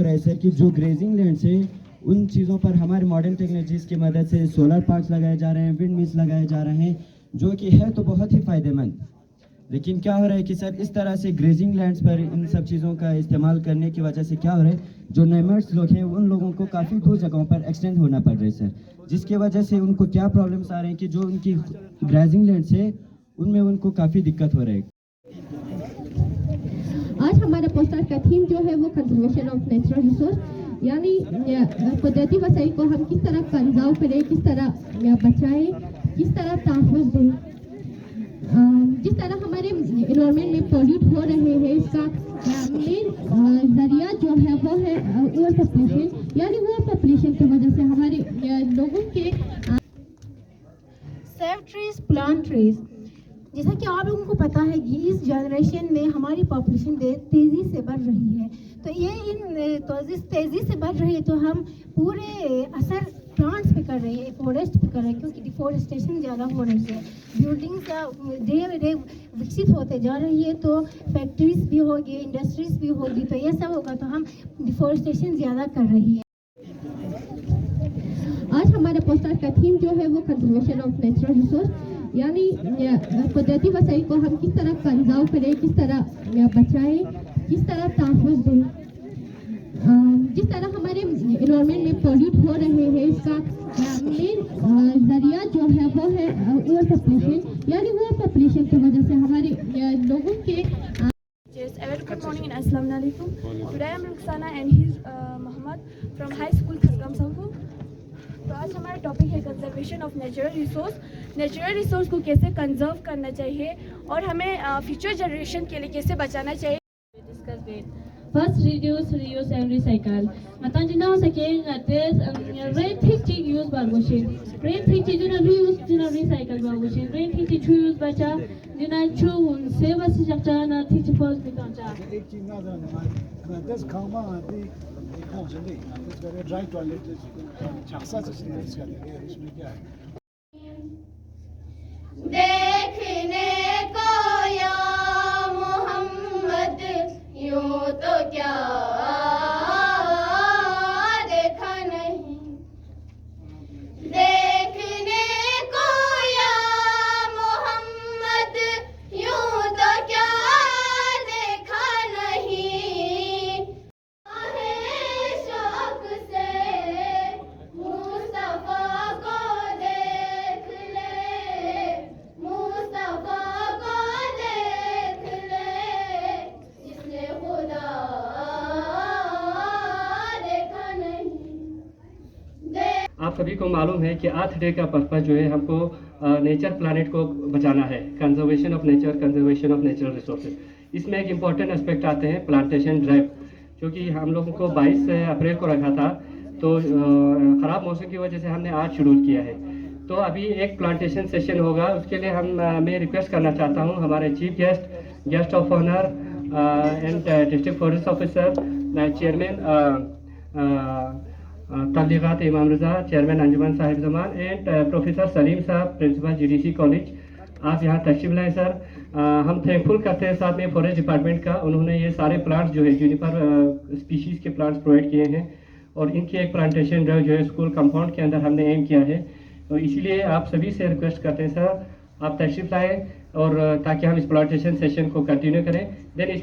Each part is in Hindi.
रहा है सर कि जो ग्रेजिंग लैंड्स है उन चीज़ों पर हमारे मॉडर्न टेक्नोलॉजीज़ की मदद से सोलर पार्क्स लगाए जा रहे हैं, विंड मिल्स लगाए जा रहे हैं, जो कि है तो बहुत ही फ़ायदेमंद। लेकिन क्या हो रहा है कि सर इस तरह से ग्रेजिंग लैंड्स पर इन सब चीज़ों का इस्तेमाल करने की वजह से क्या हो रहा है, जो नेमर्स लोग हैं उन लोगों को काफ़ी दूर जगहों पर एक्सटेंड होना पड़ रहा है सर, जिसकी वजह से उनको क्या प्रॉब्लम्स आ रहे हैं कि जो उनकी ग्रेजिंग लैंड्स है उनमें उनको काफ़ी दिक्कत हो रही है। आज हमारा पोस्टर का थीम जो है वो कंजर्वेशन ऑफ नेचुरल रिसोर्स, यानी कुदरती वसाइल को हम किस तरह कंजर्व करें, किस तरह बचाएं, किस तरह तहफ़्फ़ुज़ दें। जिस तरह हमारे इन्वायरमेंट में पॉल्यूट हो रहे हैं, इसका मेन जरिया जो है वो है ओवर पॉपुलेशन, यानी ओवर पॉपुलेशन की वजह से हमारे लोगों के सेव ट्रीज प्लांट ट्रीज। जैसा कि आप लोगों को पता है कि इस जनरेशन में हमारी पॉपुलेशन तेज़ी से बढ़ रही है, तो ये तो इस तेज़ी से बढ़ रही है तो हम पूरे असर प्लांट्स पे कर रहे हैं, फॉरेस्ट पे कर रहे हैं, क्योंकि डिफॉरेस्टेशन ज़्यादा हो रही है, बिल्डिंग्स डे बाई डे विकसित होते जा रही है, तो फैक्ट्रीज भी होगी, इंडस्ट्रीज भी होगी, तो ये सब होगा तो हम डिफॉरेस्टेशन ज़्यादा कर रही है। आज हमारे पोस्टर का थीम जो है वो कंजर्वेशन ऑफ नेचुरल रिसोर्स, यानी कुदरती वसाइल को हम किस तरह कंजर्व करें, किस तरह बचाएं, किस तरह तहफ़्फ़ुज़ दें। जिस तरह हमारे इन्वायरमेंट में पॉल्यूट हो रहे हैं, इसका मेन जरिया जो है वो है ओवर पॉपुलेशन, यानी ओवर पॉपुलेशन की वजह से हमारे लोगों के Good morning and Assalamu alaikum. Today I am Ruxana and he is Muhammad from High School Khasgam Sanku. तो आज हमारा टॉपिक है conservation of natural resource. Natural resource को कैसे कंजर्व करना चाहिए और हमें फ्यूचर जनरेशन के लिए कैसे बचाना चाहिए। First, reduce, reuse and recycle. Matan jina sake ngates rain thik chik use bar goshin. Rain thik chik jina reuse jina recycle bar goshin. Rain thik chik use bacha jina chu un save as jakcha na thik chik first bikancha. एक चीज ना जाना दस खामा आती देखो चले दस करे ड्राई टॉयलेट छासा से इसका इसमें क्या है देखने को या मोहम्मद यूं तो क्या देखा नहीं, देखने को या मोहम्मद यूं तो क्या देखा नहीं। है शौक से मुस्तफा को देख ले, मुस्तफा को देख ले, जिसने खुदा देखा नहीं। आप सभी को मालूम है कि अर्थ डे का पर्पस जो है हमको नेचर प्लानिट को बचाना है, conservation of nature, conservation of natural resources. इसमें एक इम्पॉर्टेंट एस्पेक्ट आते हैं प्लांटेशन ड्राइव, जो कि हम लोगों को 22 अप्रैल को रखा था, तो ख़राब मौसम की वजह से हमने आज शेड्यूल किया है। तो अभी एक प्लांटेशन सेशन होगा, उसके लिए मैं रिक्वेस्ट करना चाहता हूँ हमारे chief guest of honour and district forest officer, chairman तबलीगात Imam Raza, chairman Anjuman Sahib Zaman and professor Salim साहब, प्रिंसिपल GDC कॉलेज, आप यहाँ तशरीफ लाएँ सर। हम थैंकफुल करते हैं साथ में फॉरेस्ट डिपार्टमेंट का, उन्होंने ये सारे प्लांट्स जो है जूनिपर स्पीशीज़ के प्लांट्स प्रोवाइड किए हैं और इनकी एक प्लांटेशन ड्राइव जो है स्कूल कंपाउंड के अंदर हमने एम किया है। तो इसीलिए आप सभी से रिक्वेस्ट करते हैं सर आप तशरीफ लाएँ और ताकि हम इस प्लांटेशन सेशन को कंटिन्यू करें। Then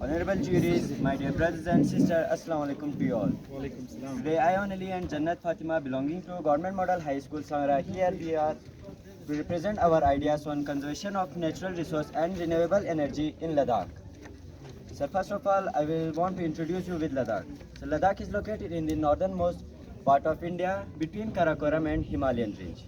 Honorable juries, my dear brothers and sisters, Assalamu alaikum to you all. Today I, Ali and Jannat Fatima, belonging to Government Model High School, Sangra, here we are to represent our ideas on conservation of natural resource and renewable energy in Ladakh. So first of all, I will want to introduce you with Ladakh. So Ladakh is located in the northernmost part of India between Karakoram and Himalayan range.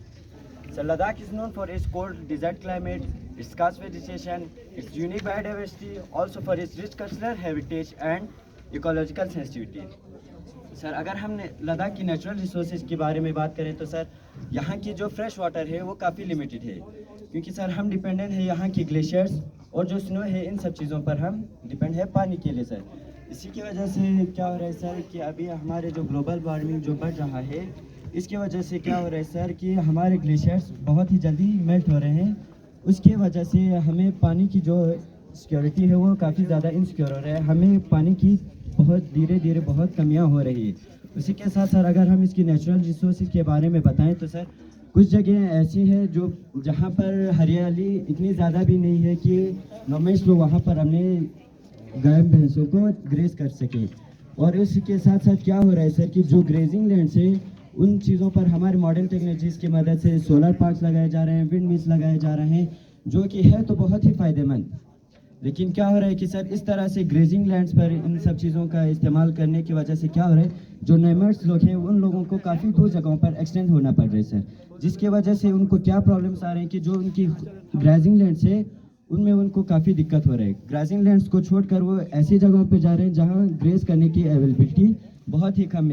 So Ladakh is known for its cold desert climate, its scarce vegetation, its unique biodiversity, also for its rich cultural heritage and ecological sensitivity. Sir अगर हम लद्दाख की नेचुरल रिसोर्सेज के बारे में बात करें तो सर यहाँ की जो फ्रेश वाटर है वो काफ़ी लिमिटेड है, क्योंकि सर हम डिपेंडेंट है यहाँ की ग्लेशियर्स और जो स्नो है, इन सब चीज़ों पर हम डिपेंड है पानी के लिए सर। इसी की वजह से क्या हो रहा है सर कि अभी हमारे जो ग्लोबल वार्मिंग जो बढ़ रहा है, इसकी वजह से क्या हो रहा है सर कि हमारे ग्लेशियर्स बहुत ही जल्दी मेल्ट हो रहे हैं। उसकी वजह से हमें पानी की जो सिक्योरिटी है वो काफ़ी ज़्यादा इनसिक्योर हो रहा है, हमें पानी की बहुत धीरे धीरे बहुत कमियां हो रही है। उसी के साथ सर अगर हम इसकी नेचुरल रिसोर्सेज के बारे में बताएं तो सर कुछ जगह ऐसी है जो जहां पर हरियाली इतनी ज़्यादा भी नहीं है कि नॉर्मल्स लोग वहां पर अपने गाय भैंसों को ग्रेज कर सके। और इसी के साथ साथ क्या हो रहा है सर कि जो ग्रेजिंग लैंड्स है उन चीज़ों पर हमारे मॉडर्न टेक्नोलॉजीज़ की मदद से सोलर पार्क्स लगाए जा रहे हैं, विंड मिल्स लगाए जा रहे हैं, जो कि है तो बहुत ही फ़ायदेमंद। लेकिन क्या हो रहा है कि सर इस तरह से ग्रेजिंग लैंड्स पर इन सब चीज़ों का इस्तेमाल करने की वजह से क्या हो रहा है, जो नेमर्स लोग हैं उन लोगों को काफ़ी दूर जगहों पर एक्सटेंड होना पड़ रहा है सर, जिसकी वजह से उनको क्या प्रॉब्लम्स आ रहे हैं कि जो उनकी ग्रेजिंग लैंड्स है उनमें उनको काफ़ी दिक्कत हो रही है। ग्रेजिंग लैंड्स को छोड़कर वो ऐसी जगहों पर जा रहे हैं जहाँ ग्रेज करने की अवेलेबिलिटी बहुत ही कम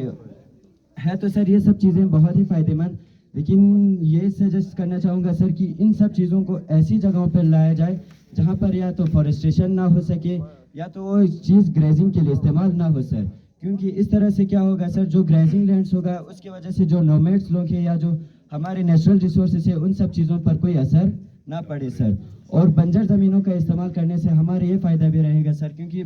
है। तो सर ये सब चीज़ें बहुत ही फ़ायदेमंद, लेकिन ये सजेस्ट करना चाहूँगा सर कि इन सब चीज़ों को ऐसी जगहों पर लाया जाए जहाँ पर या तो फॉरेस्टेशन ना हो सके या तो वो चीज़ ग्रेजिंग के लिए इस्तेमाल ना हो सर, क्योंकि इस तरह से क्या होगा सर, जो ग्रेजिंग लैंड्स होगा उसकी वजह से जो नोमैड्स लोग हैं या जो हमारे नेचुरल रिसोर्सेज है उन सब चीज़ों पर कोई असर ना पड़े सर। और बंजर ज़मीनों का इस्तेमाल करने से हमारे ये फ़ायदा भी रहेगा सर, क्योंकि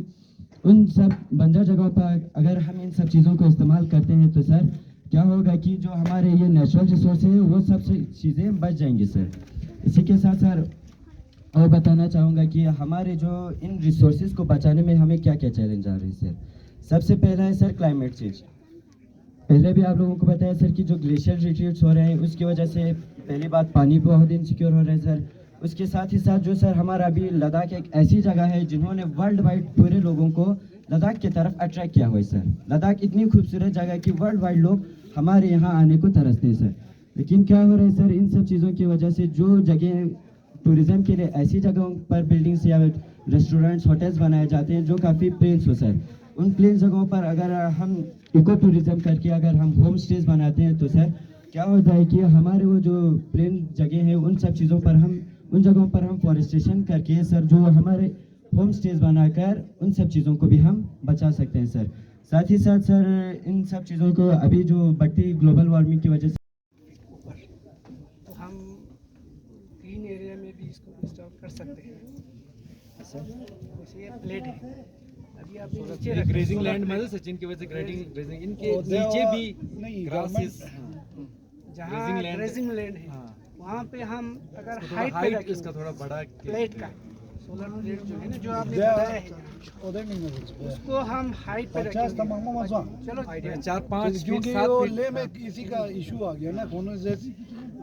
उन सब बंजर जगहों पर अगर हम इन सब चीज़ों को इस्तेमाल करते हैं तो सर क्या होगा कि जो हमारे ये नेचुरल रिसोर्स है वो सब चीज़ें बच जाएंगी सर। इसी के साथ सर और बताना चाहूँगा कि हमारे जो इन रिसोर्सेज को बचाने में हमें क्या क्या चैलेंज आ रहे हैं सर। सबसे पहला है सर क्लाइमेट चेंज। पहले भी आप लोगों को बताया सर कि जो ग्लेशियर रिट्रीट्स हो रहे हैं उसकी वजह से पहली बात पानी बहुत इनसिक्योर हो रहा है सर। उसके साथ ही साथ जो सर हमारा अभी लद्दाख एक ऐसी जगह है जिन्होंने वर्ल्ड वाइड पूरे लोगों को लद्दाख की तरफ अट्रैक्ट किया हुआ है सर। लद्दाख इतनी खूबसूरत जगह है कि वर्ल्ड वाइड लोग हमारे यहाँ आने को तरसते हैं सर। लेकिन क्या हो रहा है सर, इन सब चीज़ों की वजह से जो जगह टूरिज़्म के लिए ऐसी जगहों पर बिल्डिंग्स या रेस्टोरेंट्स होटल्स बनाए जाते हैं जो काफ़ी प्लेन्स हो सर, उन प्लेन जगहों पर अगर हम इको टूरिज़्म करके अगर हम होम स्टेज बनाते हैं तो सर क्या होता है कि हमारे वो जो प्लेन जगह है उन सब चीज़ों पर हम उन जगहों पर हम फॉरेस्टेशन करके सर जो हमारे होम स्टेज बनाकर उन सब चीज़ों को भी हम बचा सकते हैं सर। साथ ही साथ सर इन सब चीज़ों को अभी जो बढ़ती ग्लोबल वार्मिंग की वजह से हम ग्रीन एरिया में भी इसको इंस्टॉल कर सकते हैं सर। जैसे ये प्लेट है, अभी आप नीचे ग्रेजिंग लैंड मतलब सचिन की वजह से ग्रेजिंग इनके नीचे भी ग्रासेस, जहाँ ग्रेजिंग लैंड है वहाँ पे हम अगर हाइट इसका थोड़ा बड़ा प्लेट का सोलर प्लेट जो है ना जो आपने बताया है उसको हम हाइट पे रखेंगे। चलो 4-5 क्योंकि वो ले में किसी का इशू आ गया ना, फोन से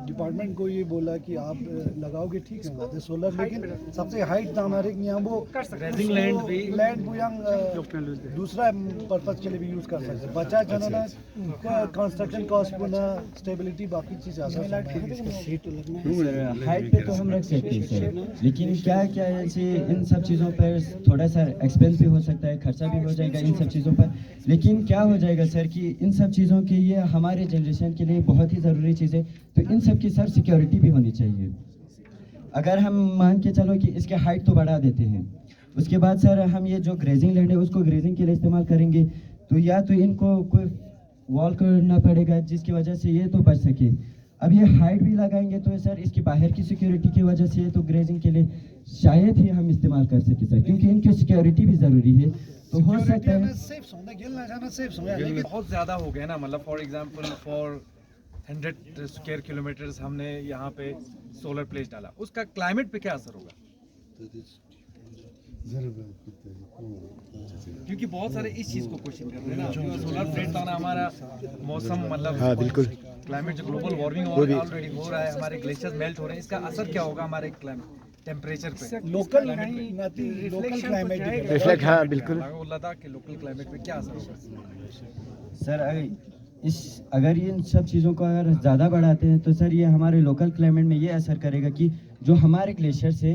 डिपार्टमेंट को ये बोला कि आप लगाओगे ठीक है सोलर, लेकिन सबसे हाइट हमारे यहाँ वो ग्रेजिंग लैंड वो यहाँ दूसरा पर्पज के लिए भी यूज कर सकते हैं। बचा जाना कंस्ट्रक्शन कॉस्ट पुनः स्टेबिलिटी बाकी चीज़ हाइट पे तो हम रख सकते हैं सर, लेकिन क्या क्या है इन सब चीज़ों पर थोड़ा सा एक्सपेंस भी हो सकता है, खर्चा भी हो जाएगा इन सब चीज़ों पर। लेकिन क्या हो जाएगा सर कि इन सब चीज़ों के ये हमारे जनरेशन के लिए बहुत ही ज़रूरी चीज़ है, तो इन सब की सर सिक्योरिटी भी होनी चाहिए। अगर हम मान के चलो कि इसके हाइट तो बढ़ा देते हैं, उसके बाद सर हम ये जो ग्रेजिंग लैंड है उसको ग्रेजिंग के लिए इस्तेमाल करेंगे, तो या तो इनको कोई वॉल करना पड़ेगा जिसकी वजह से ये तो बच सके। अब ये हाइट भी लगाएंगे तो सर इसकी बाहर की सिक्योरिटी की वजह से तो ग्रेजिंग के लिए शायद ही हम इस्तेमाल कर सके सर, क्योंकि इनकी सिक्योरिटी भी ज़रूरी है। तो हो सकता है बहुत ज़्यादा हो गया ना, मतलब for example for 100 square kilometres हमने यहाँ पे सोलर प्लेस डाला, उसका क्लाइमेट पे क्या असर होगा? क्योंकि बहुत सारे इस चीज़ को क्वेश्चन कर रहे हैं ना, सोलर प्लेट डालना हमारा मौसम मतलब हाँ बिल्कुल क्लाइमेट जो ग्लोबल वार्मिंग ऑलरेडी हो रहा है, हमारे ग्लेशियर्स मेल्ट हो रहे हैं, इसका असर क्या होगा हमारे क्लाइमेट? टेम्परेचर पे लोकल रिफ्लेक्शन क्लाइमेट रिफ्लेक्ट, हाँ बिल्कुल। लद्दाख के लोकल क्लाइमेट पे क्या असर होगा? सर अगर इन सब चीज़ों को अगर ज़्यादा बढ़ाते हैं तो सर ये हमारे लोकल क्लाइमेट में ये असर करेगा कि जो हमारे ग्लेशियर से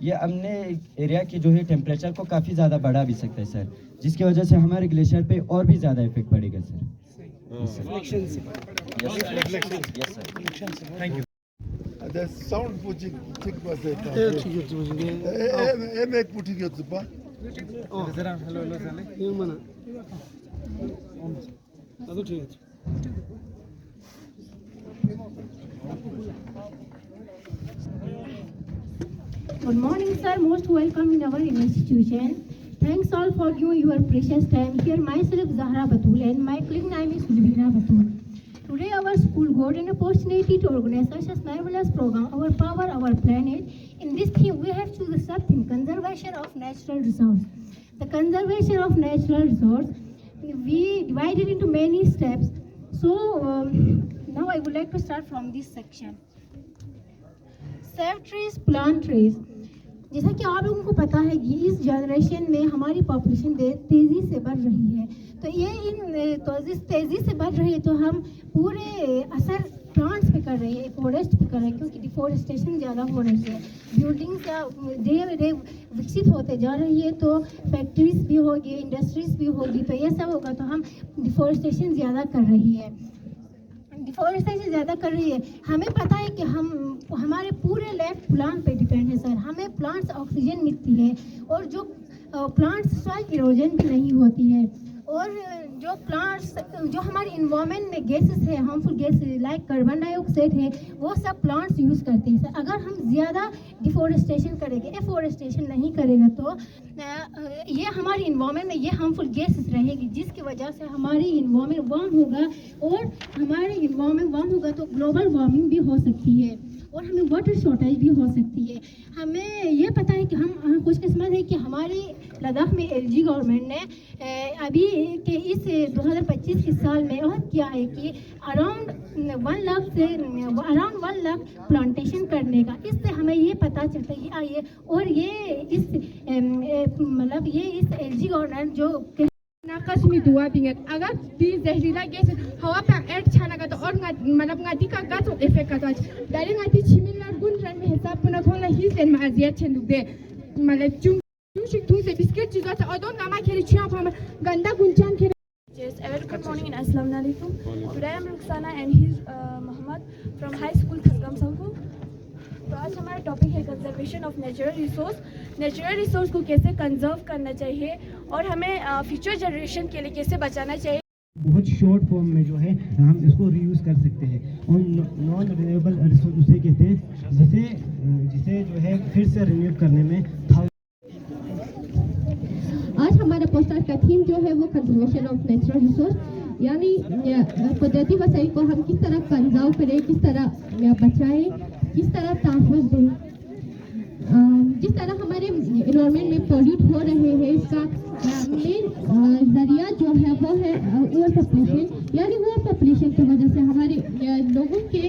ये अपने एरिया के जो है टेम्परेचर को काफ़ी ज़्यादा बढ़ा भी सकता है सर, जिसकी वजह से हमारे ग्लेशियर पे और भी ज़्यादा इफेक्ट पड़ेगा सर। रिफ्लेक्शन से thank you. The sound pushing thick was it. Emek pushing it ba. जरा हेलो हेलो चले ये मना ಅದು ঠিক আছে Good morning, sir. Most welcome in our institution. Thanks all for giving your precious time. Here myself Zahra Batul and my colleague name is Sulbina Batul. Today our school got an opportunity to organize such a marvelous program, Our Power, Our Planet. In this theme, we have chosen the sub-theme, conservation of natural resource. The conservation of natural resource, we divided into many steps. So now I would like to start from this section. Save trees, plant trees. जैसा कि आप लोगों को पता है कि इस जनरेशन में हमारी पॉपुलेशन तेज़ी से बढ़ रही है, तो ये इन तेज़ी से बढ़ रही है तो हम पूरे असर प्लांट्स पे कर रहे हैं, फॉरेस्ट पे कर रहे हैं, क्योंकि डिफॉरेस्टेशन ज़्यादा हो रही है, बिल्डिंग्स डे बाई डे विकसित होते जा रही है, तो फैक्ट्रीज भी होगी, इंडस्ट्रीज भी होगी, तो ये सब होगा तो हम डिफॉरेस्टेशन ज़्यादा कर रही है, डिफॉरेस्टेशन ज़्यादा कर रही है। हमें पता है कि हमारे पूरे लाइफ प्लांट पे डिपेंड है सर, हमें प्लांट्स ऑक्सीजन मिलती है और जो प्लांट्स सॉइल इरोजन भी नहीं होती है, और जो प्लांट्स जो हमारे इन्वायरमेंट में गैसेस है, harmful gases like carbon dioxide है, वो सब प्लांट्स यूज़ करते हैं सर। अगर हम ज़्यादा डिफॉरेस्टेशन करेंगे, एफॉरेस्टेशन नहीं करेगा तो ये हमारी इन्वायरमेंट में ये हार्मफुल गैसेस रहेगी, जिसकी वजह से हमारी इन्वायरमेंट वार्म होगा, और हमारे इन्वायरमेंट वार्म होगा तो ग्लोबल वार्मिंग भी हो सकती है और हमें वाटर शॉर्टेज भी हो सकती है। हमें ये पता है कि हम खुशकिस्मत है कि हमारी लद्दाख में एलजी गवर्नमेंट ने अभी के इस 2025 के साल में और किया है कि अराउंड 1 लाख प्लांटेशन करने का। इससे हमें ये पता चलता है ये और ये इस मतलब ये इस एलजी गवर्नमेंट जो नाकस में दुआ बिंगत अगर दी जहरीला गैस हवा पे ऐड छाना का तो और मतलब ngati का गास और इफेक्ट का तो डायरेक्ट ngati छिमिलर गुण रन में हिसाब पुना खोला ही सेन में अजियत छेंदुक दे मतलब चुंग शिक थुई से बिस्किट चीज़ से अदों नामा खेली छिया फम गंदा गुंचान खेली। Yes, a very good morning and assalamu alaikum. Today I am Rukhsana and he's Muhammad from high school Khasgam Sanghu. तो आज हमारा टॉपिक है कंजर्वेशन ऑफ नेचुरल रिसोर्स को कैसे कंजर्व करना चाहिए और हमें फ्यूचर जनरेशन के लिए कैसे बचाना चाहिए। बहुत शॉर्ट फॉर्म में जो है हम इसको रीयूज़ कर सकते हैं, और नॉन रिन्यूएबल रिसोर्स उसे कहते हैं जिसे जो है फिर से रिन्यू करने में आज हमारे पोस्टर का थीम जो है वो कंजर्वेशन ऑफ नेचुरल रिसोर्स, यानी कुदरती वसाइल को हम किस तरह कंजर्व करें, किस तरह बचाएं, किस तरह तहफ़्फ़ुज़ दें। जिस तरह हमारे इन्वायरमेंट में पॉल्यूट हो रहे हैं, इसका मेन जरिया जो है वो है ओवर पॉपुलेशन, यानी ओवर पॉपुलेशन की वजह से हमारे लोगों के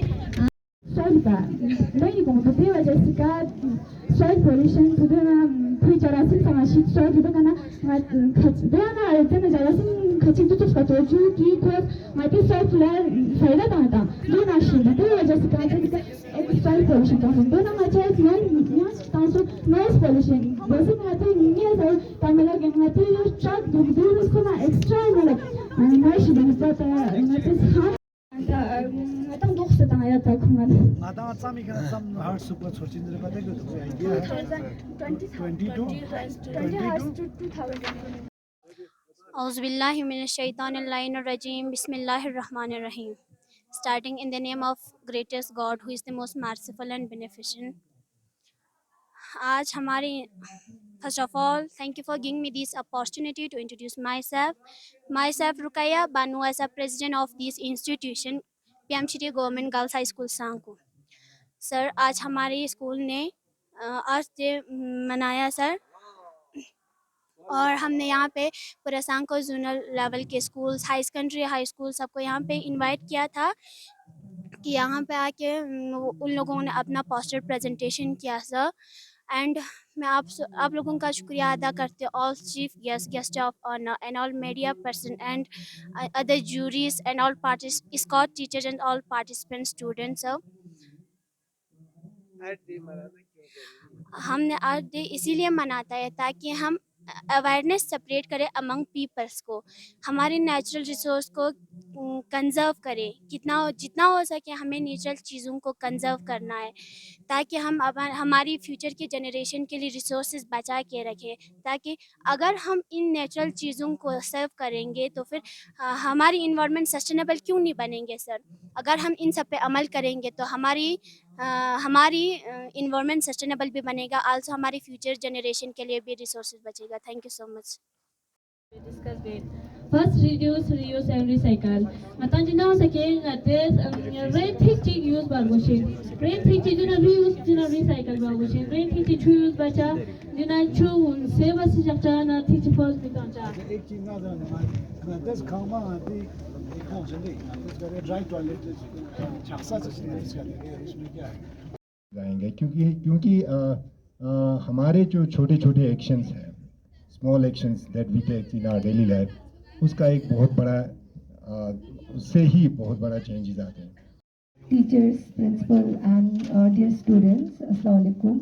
soil pollution tudana phi jarasin samashit soil tudana dana ayatana jarasin khachik tu ska to ju ki ko mati soil la faida ta dona shin to wajah se ka ek soil pollution ka hum dona macha is noise pollution वैसे कहते हैं नहीं है सर तमिला के कहते हैं जो ट्रक दूर उसको ना एक्स्ट्रा मतलब नॉइस बनता है मतलब Там дохсе там я так хмар. Adam sami kana sam hard super sorchin dere pata ko idea 22 Auzubillahi minash-shaytanir-rajim. Bismillahir-rahmanir-rahim. Starting in the name of greatest God who is the most merciful and beneficent. आज हमारी first of all thank you for giving me this opportunity to introduce myself Rukaya Banu as a president of this institution PMCT Government Girls High School Sangku. Sir आज हमारे स्कूल ने अर्थ डे मनाया सर, और हमने यहाँ पे पूरे सांको जोनल लेवल के schools, high secondary, high school सबको यहाँ पे इनवाइट किया था कि यहाँ पे आके उन लोगों ने अपना पोस्टर प्रेजेंटेशन किया सर। एंड मैं आप लोगों का शुक्रिया अदा करती हूँ, all chief guest of honour and all media person and other juries and all scot teachers and all participant students. हमने अर्थ डे इसीलिए मनाता है ताकि हम अवेयरनेस सेपरेट करें अमंग पीपल्स को, हमारे नेचुरल रिसोर्स को कंजर्व करें, जितना हो सके हमें नेचुरल चीज़ों को कंजर्व करना है ताकि हम हमारी फ्यूचर के जनरेशन के लिए रिसोर्सेज बचा के रखें, ताकि अगर हम इन नेचुरल चीज़ों को सर्व करेंगे तो फिर हमारी इन्वायरमेंट सस्टेनेबल क्यों नहीं बनेंगे सर। अगर हम इन सब पे अमल करेंगे तो हमारी इन्वायरमेंट सस्टेनेबल भी बनेगा, आल्सो हमारी फ्यूचर जनरेशन के लिए भी रिसोर्सेज बचेगा। Thank you so much. First, reduce, reuse, and recycle. Matan jina ho sake ngate rain thick chig use bar goshin. Rain thick chig jina reuse jina recycle bar goshin. Rain thick chig chu use bacha jina chu un seva si jakta na thick chig first bitancha. एक चीज ना जाने दस खामा आती एक हो चले दस करे ड्राई टॉयलेट छक्सा से इसका इसमें क्या है गाएंगे क्योंकि हमारे जो छोटे छोटे एक्शंस हैं, small actions that we take in our daily life, उसका एक बहुत बड़ा उससे ही बहुत बड़ा चेंजेस आते हैं। Teachers, principal and dear students, अस्सलाम वालेकुम।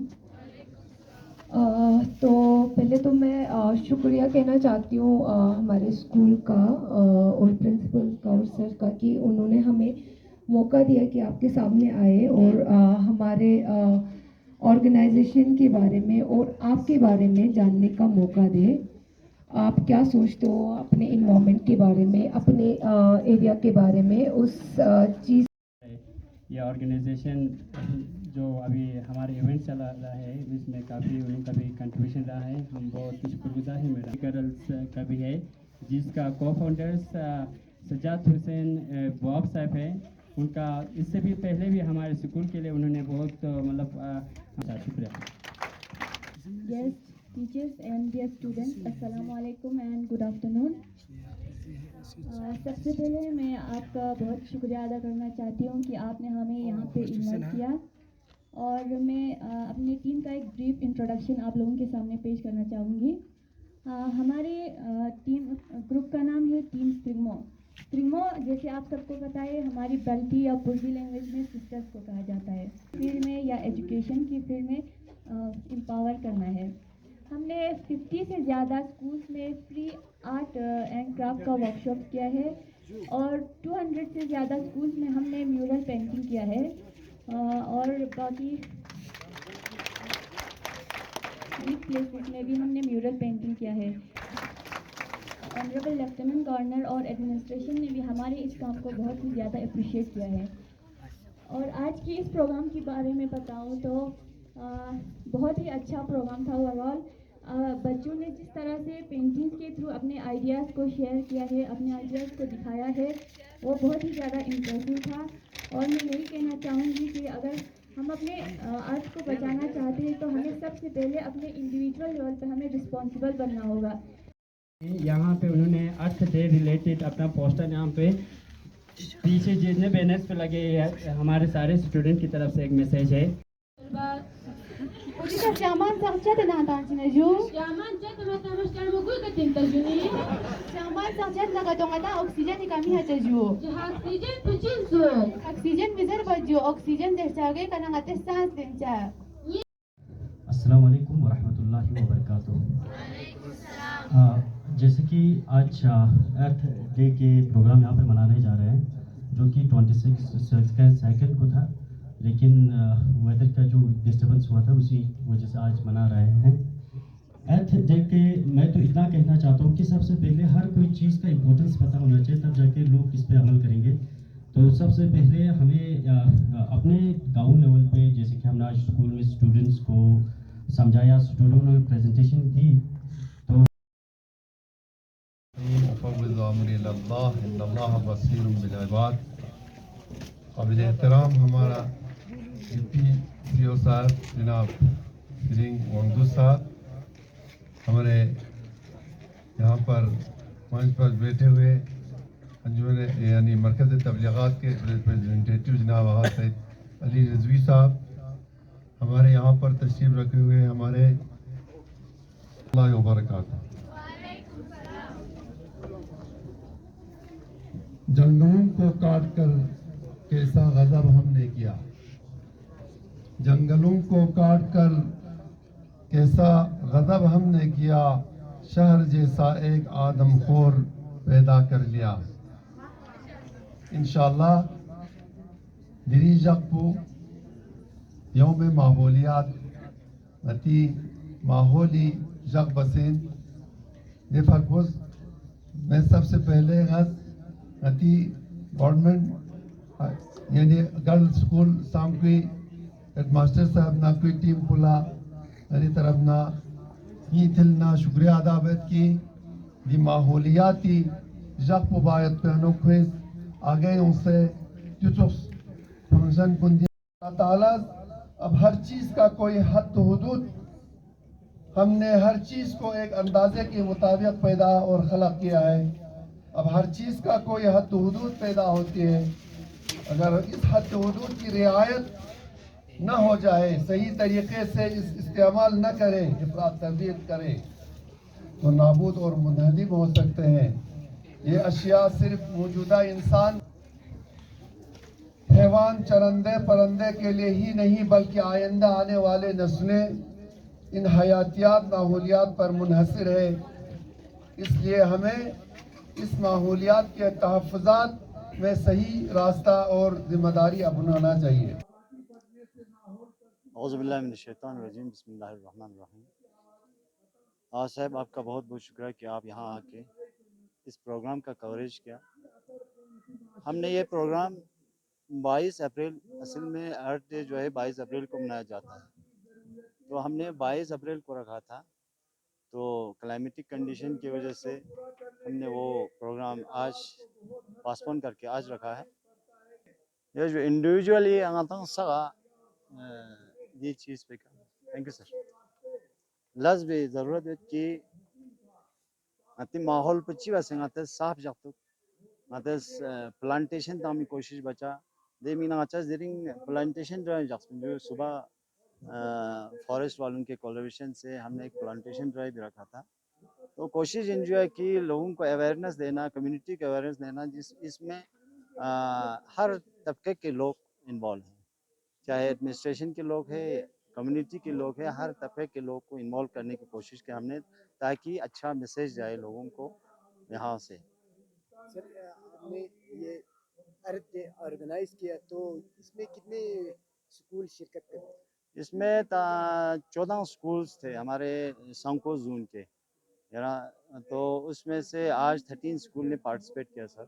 तो पहले तो मैं शुक्रिया कहना चाहती हूँ हमारे स्कूल का और प्रिंसिपल का और सर का कि उन्होंने हमें मौका दिया कि आपके सामने आए और हमारे ऑर्गेनाइजेशन के बारे में और आपके बारे में जानने का मौका दे। आप क्या सोचते हो अपने इन्वायरमेंट के बारे में, अपने एरिया के बारे में, उस चीज़। ये ऑर्गेनाइजेशन जो अभी हमारे इवेंट चला रहा है इसमें काफ़ी उनका भी कंट्रीब्यूशन रहा है, हम बहुत शुक्रगुजार हैं। मेरा गर्ल्स का भी है जिसका को फाउंडर्स सज्जाद हुसैन बॉब साहब है, उनका इससे भी पहले भी हमारे स्कूल के लिए उन्होंने बहुत मतलब शुक्रिया। Yes, teachers and dear students, अस्सलाम वालेकुम and good afternoon. सबसे पहले मैं आपका बहुत शुक्रिया अदा करना चाहती हूँ कि आपने हमें यहाँ पे इन्वाइट किया, और मैं अपनी टीम का एक ब्रीफ इंट्रोडक्शन आप लोगों के सामने पेश करना चाहूँगी। हमारे टीम ग्रुप का नाम है टीम स्प्रिंगमो। स्प्रिंगमो जैसे आप सबको पता है हमारी बल्टी या पुर्जी लैंग्वेज में सिस्टर्स को कहा जाता है। फील्ड में या एजुकेशन की फील्ड में एम्पावर करना है। हमने 50 से ज़्यादा स्कूल्स में फ्री आर्ट एंड क्राफ्ट का वर्कशॉप किया है और 200 से ज़्यादा स्कूल्स में हमने म्यूरल पेंटिंग किया है और बाकी प्लेसेस में भी हमने म्यूरल पेंटिंग किया है। ऑनरेबल लेफ्टिनेंट गवर्नर और एडमिनिस्ट्रेशन ने भी हमारे इस काम को बहुत ही ज़्यादा अप्रिशिएट किया है। और आज की इस प्रोग्राम के बारे में बताऊं तो बहुत ही अच्छा प्रोग्राम था ओवरऑल। बच्चों ने जिस तरह से पेंटिंग्स के थ्रू अपने आइडियाज़ को शेयर किया है, अपने आइडियाज़ को दिखाया है, वो बहुत ही ज़्यादा इम्प्रेसिव था। और मैं यही कहना चाहूँगी कि अगर हम अपने आर्ट को बचाना चाहते हैं तो हमें सबसे पहले अपने इंडिविजुअल लेवल पर हमें रिस्पॉन्सिबल बनना होगा। यहाँ पे उन्होंने अर्थ डे रिलेटेड अपना पोस्टर यहाँ पे पीछे जितने बैनर्स पे लगे हैं हमारे सारे स्टूडेंट की तरफ से एक मैसेज है। Siaman sarchet na tansinaju. Siaman jet na tamastar mo gul katin tajuni. Siaman sarchet na gadongada oxygen kami hajaju. Oxygen puchinzo. Oxygen bizar baju oxygen dehchage kana ngate sans dencha. अस्सलाम वालेकुम वरहमतुल्लाहि वबरकातुहू। जैसे कि आज अर्थ डे के प्रोग्राम यहाँ पे मनाने जा रहे हैं जो कि 26 को था, लेकिन वेदर का जो डिस्टर्बेंस हुआ था उसी वजह से आज मना रहे हैं। अर्थ डे के मैं तो इतना कहना चाहता हूँ कि सबसे पहले हर कोई चीज़ का इम्पोर्टेंस पता होना चाहिए, तब जाके लोग इस पर अमल करेंगे। तो सबसे पहले हमें अपने गाँव लेवल पे जैसे कि हमने आज स्कूल में स्टूडेंट्स को समझाया, स्टूडेंट ने प्रेजेंटेशन की, तो काबिल एहतराम हमारा DPCO साहब जनाब सिरिंग वंगदू साहब हमारे यहाँ पर मंच पर बैठे हुए अंजुमन यानी मरकज़ तबलीगात के रिप्रेजेंटेटिव जनाब आगा सैद अली रिजवी साहब, हमारे यहाँ पर तशरीफ़ रखे हुए हमारे अल्लाह व बरकातहू। जंगलों को काट कर कैसा गजब हमने किया, जंगलों को काट कर कैसा गजब हमने किया, शहर जैसा एक आदमखोर पैदा कर लिया। इंशाअल्लाह दिरी जगपू यौम माहौलियात नती माहौली जग बसें बेफकुस। मैं सबसे पहले नती गवर्नमेंट यानी गर्ल्स स्कूल सामकी हेडमास्टर साहब ना कोई टीम पुला यानी तरफ ना ये थिलना शुक्रिया अदावत की दी माहौलियाती जग पुबायत पहनो खुश आगे उनसे जुचुस फंक्शन कुंदी ताला। अब हर चीज़ का कोई हद हुदूद, हमने हर चीज़ को एक अंदाजे के मुताबिक पैदा और खलक किया है। अब हर चीज़ का कोई हद हुदूद पैदा होती है, अगर इस हद हुदूद की रियायत न हो जाए, सही तरीके से इस्तेमाल न करें, इफरात तफरीत करें, तो नाबूद और मुनहदिम हो सकते हैं। ये अशिया सिर्फ मौजूदा इंसान, हैवान, चरंदे परंदे के लिए ही नहीं बल्कि आइंदा आने वाले नस्लें इन हयातियात माहौलियात पर मुनहसर है। इसलिए हमें इस माहौलियात के तहफ़्फ़ुज़ात में सही रास्ता और जिम्मेदारी अपनाना चाहिए। औज़ुबिल्लाहिमिनश्शैतानिर्रजीम, बिस्मिल्लाहिर्रहमानिर्रहीम। आज साहब आपका बहुत बहुत शुक्रिया कि आप यहाँ आके इस प्रोग्राम का कवरेज किया। हमने ये प्रोग्राम 22 अप्रैल, असल में अर्थ डे जो है 22 अप्रैल को मनाया जाता है, तो हमने 22 अप्रैल को रखा था, तो क्लाइमेटिक कंडीशन की वजह से हमने वो प्रोग्राम आज पासपोन करके आज रखा है। ये जो इंडिविजुअली ये चीज़ पे थैंक यू सर। लज भी ज़रूरत है कि माहौल पची वैसे साफ जातो प्लांटेशन तामी कोशिश बचा दे मीना अच्छा जेरिंग प्लांटेशन ड्राइव जो सुबह फॉरेस्ट वालों के कोलैबोरेशन से हमने एक प्लांटेशन ड्राइव रखा था। तो कोशिश इंजॉय की लोगों को अवेयरनेस देना, कम्युनिटी को अवेयरनेस देना, इसमें हर तबके के लोग इन्वॉल्व हैं, चाहे एडमिनिस्ट्रेशन के लोग हैं, कम्युनिटी के लोग हैं, हर तबके के लोग को इन्वॉल्व करने की कोशिश की हमने, ताकि अच्छा मैसेज जाए लोगों को यहाँ से। सर आपने ये अर्थ डे ऑर्गेनाइज किया, तो इसमें कितने स्कूल शिरकत करते? इसमें 14 स्कूल्स थे हमारे संको जोन के, तो उसमें से आज 13 स्कूल ने पार्टिसिपेट किया सर।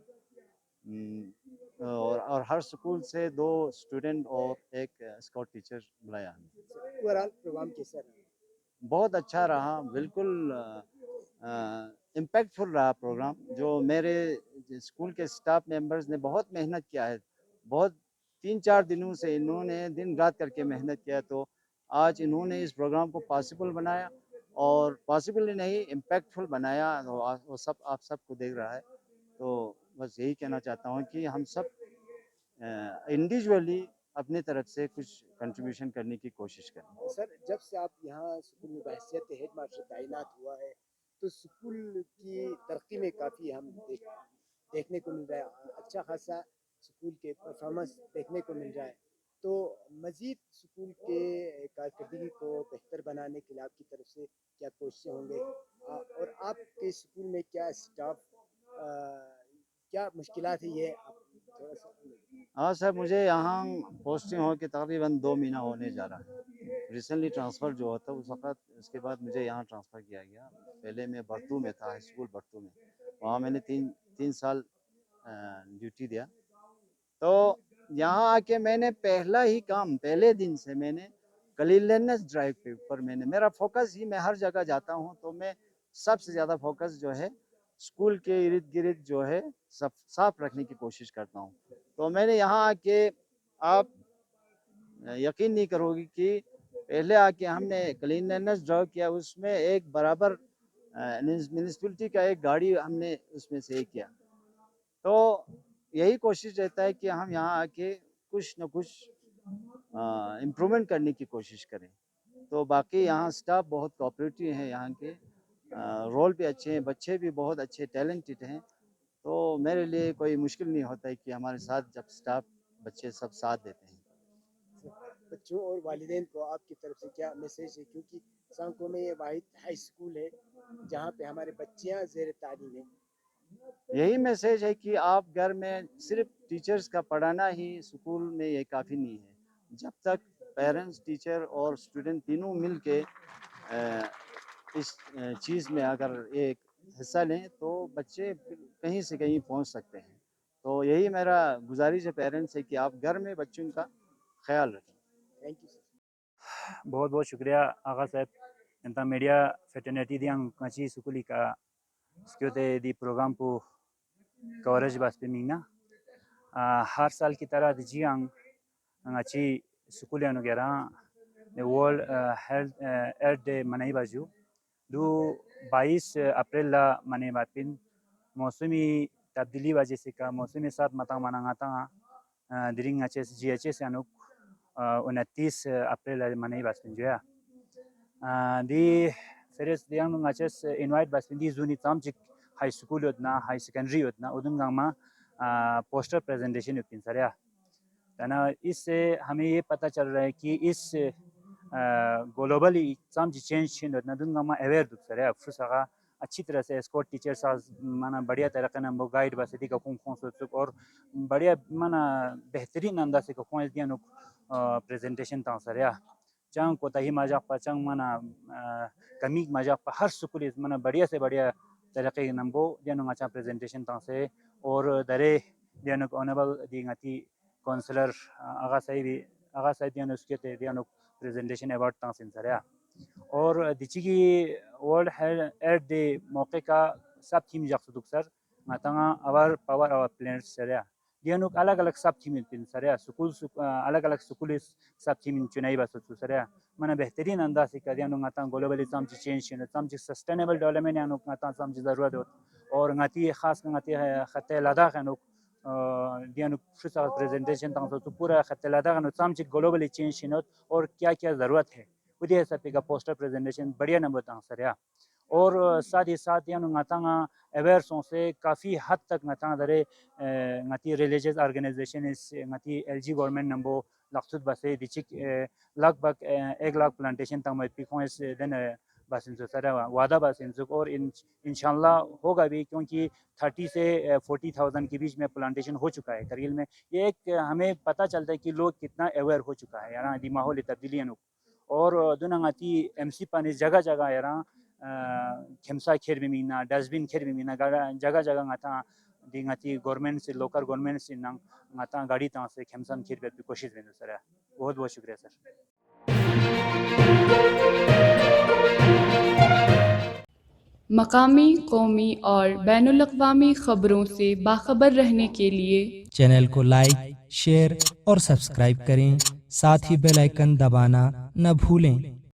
और हर स्कूल से 2 स्टूडेंट और एक स्काउट टीचर बुलाया हमने। ओवरऑल प्रोग्राम कैसा रहा? बहुत अच्छा रहा, बिल्कुल इम्पैक्टफुल रहा प्रोग्राम। जो मेरे स्कूल के स्टाफ मेंबर्स ने बहुत मेहनत किया है, बहुत 3-4 दिनों से इन्होंने दिन रात करके मेहनत किया, तो आज इन्होंने इस प्रोग्राम को पॉसिबल बनाया, और पॉसिबल ही नहीं इम्पैक्टफुल बनाया, वो सब आप सबको देख रहा है। तो बस यही कहना चाहता हूँ कि हम सब इंडिविजुअली अपनी तरफ से कुछ कंट्रीब्यूशन करने की कोशिश करें। सर जब से आप यहाँ स्कूल में बहैसियत हेड मास्टर तैनात हुआ है, तो स्कूल की तरक्की में काफ़ी हम देखने को मिल रहा है, अच्छा खासा स्कूल के परफॉर्मेंस देखने को मिल रहा है। तो मज़ीद स्कूल के कारकर्दगी को बेहतर बनाने के लिए आपकी तरफ से क्या कोशिशें होंगे, और आपके स्कूल में क्या स्टाफ क्या मुश्किलात है, ये आप थोड़ा सा? हाँ सर, मुझे यहाँ पोस्टिंग हो के तकरीबन 2 महीना होने जा रहा है। रिसेंटली ट्रांसफ़र जो होता उस वक़्त, उसके बाद मुझे यहाँ ट्रांसफ़र किया गया। पहले मैं बरतू में था, हाई स्कूल बरतू में, वहाँ मैंने 3 साल ड्यूटी दिया। तो यहाँ आके मैंने पहला ही काम, पहले दिन से मैंने क्लीनलीनेस ड्राइव के ऊपर मेरा फोकस ही, मैं हर जगह जाता हूँ तो मैं सबसे ज़्यादा फोकस जो है स्कूल के इर्द गिर्द जो है सब साफ रखने की कोशिश करता हूँ। तो मैंने यहाँ आके, आप यकीन नहीं करोगे कि पहले आके हमने क्लीनलीनेस ड्राइव किया, उसमें एक बराबर म्यूनिसिपैलिटी का एक गाड़ी हमने उसमें से किया। तो यही कोशिश रहता है कि हम यहाँ आके कुछ न कुछ इम्प्रूवमेंट करने की कोशिश करें। तो बाकी यहाँ स्टाफ बहुत कोऑपरेटिव है, यहाँ के रोल भी अच्छे हैं, बच्चे भी बहुत अच्छे टैलेंटेड हैं। तो मेरे लिए कोई मुश्किल नहीं होता है कि हमारे साथ जब स्टाफ बच्चे सब साथ देते हैं। बच्चों और वालिदैन को आपकी तरफ से क्या मैसेज है, क्योंकि सांको में ये वाहिद हाई स्कूल है जहाँ पे हमारे बच्चियाँ ज़ेर तालीम है। यही मैसेज है कि आप घर में सिर्फ टीचर्स का पढ़ाना ही स्कूल में ये काफ़ी नहीं है। जब तक पेरेंट्स, टीचर और स्टूडेंट तीनों मिल के इस चीज़ में अगर एक हिस्सा लें तो बच्चे कहीं से कहीं पहुंच सकते हैं। तो यही मेरा गुजारिश है पेरेंट्स से कि आप घर में बच्चों का ख्याल रखें। Thank you. बहुत बहुत शुक्रिया आगा साहब इंता मीडिया फेटर्निटी दी अंगाची सुकुली का स्क्योते दी प्रोग्राम को कवरेज बास पे मीना हर साल की तरह दी अंग अंगाची Sukuli अनुगेरा world health earth day मनाई बाजू दो 22 अप्रैल ला मने बातिन मौसमी तब्दीली वजह से का मौसमी साथ मता मनांगाता दिरिंग एचएस जीएचएस अनुक 29 अप्रैल मनाई बातिन जो है दी फेरेस दियांग एचएस इनवाइट बातिन दी जूनी तामजिक हाई स्कूल उतना हाई सेकेंडरी उतना उदंगामा पोस्टर प्रेजेंटेशन उपिन सरिया तना इससे हमें ये पता चल रहा है कि इस ग्लोबली सामजी चेंज छिंदना दुंगामा अवेयर दुसरे फुसगा अच्छी तरह से स्कॉट टीचर साज माना बढ़िया तरीके से नंबर गाइड बसती का कौन सोच और बढ़िया माना बेहतरीन अंदाज से कौन दिया नुक प्रेजेंटेशन तांसरिया चांग को तही मजाक पर चांग माना कमी मजाक पर हर स्कूल माना बढ़िया से बढ़िया तरीके नंबर दिया नुक अच्छा प्रेजेंटेशन तांसे और दरे दिया नुक ऑनरेबल दिंगाती काउंसलर आगा साहिब दिया नुक उसके ते दिया नुक प्रेजेंटेशन अवार्ड तांसिन सरिया और दिची की वर्ल्ड एर्थ डे मौके का सब थीम जाक्स दुक्सर मातांगा आवर पावर आवर प्लैनेट सरिया दियानुक अलग अलग सब थीम पिन सरिया स्कूल अलग अलग स्कूल सब थीम चुनाई बस सरिया माने बेहतरीन अंदाज से कर दियानुक माता ग्लोबली सामची चेंज छिन सामची सस्टेनेबल डेवलपमेंट यानुक माता सामची जरूरत हो और ngati खास ngati खते लद्दाख यानुक दियानुक फुसा प्रेजेंटेशन तांसो तो पूरा खते लद्दाख यानुक सामची ग्लोबली चेंज छिन और क्या क्या जरूरत है उदे हिसाब का पोस्टर प्रेजेंटेशन बढ़िया नंबर तांसरिया और साथ ही साथ यानु ngata अवेयर से काफ़ी हद तक ngata दरे ngati रिलीजियस ऑर्गेनाइजेशन इस ngati एलजी गवर्नमेंट नंबर लाखसुद बसे दिचिक लगभग 1 लाख प्लांटेशन तक में पिकोंस देन बसिन से सारा वादा बसिन और इंशाल्लाह होगा भी क्योंकि 30 से 40,000 के बीच में प्लांटेशन हो चुका है करगिल में। ये एक हमें पता चलता है कि लोग कितना अवेयर हो चुका है यार दी माहौल तब्दीलियां और दुनांगाती एमसी पानी जगह जगह यार खेमसा खेर में मीना डस्टबिन खेर में मीना जगह जगह ngata दिंगाती गवर्नमेंट से लोकल गवर्नमेंट से नंग ngata गाड़ी ता से खेमसा खेर पे कोशिश में सर बहुत बहुत शुक्रिया सर। मकामी, कौमी और बैनुल-अक़वामी खबरों से बाखबर रहने के लिए चैनल को लाइक, शेयर और सब्सक्राइब करें, साथ ही बेल आइकन दबाना न भूलें।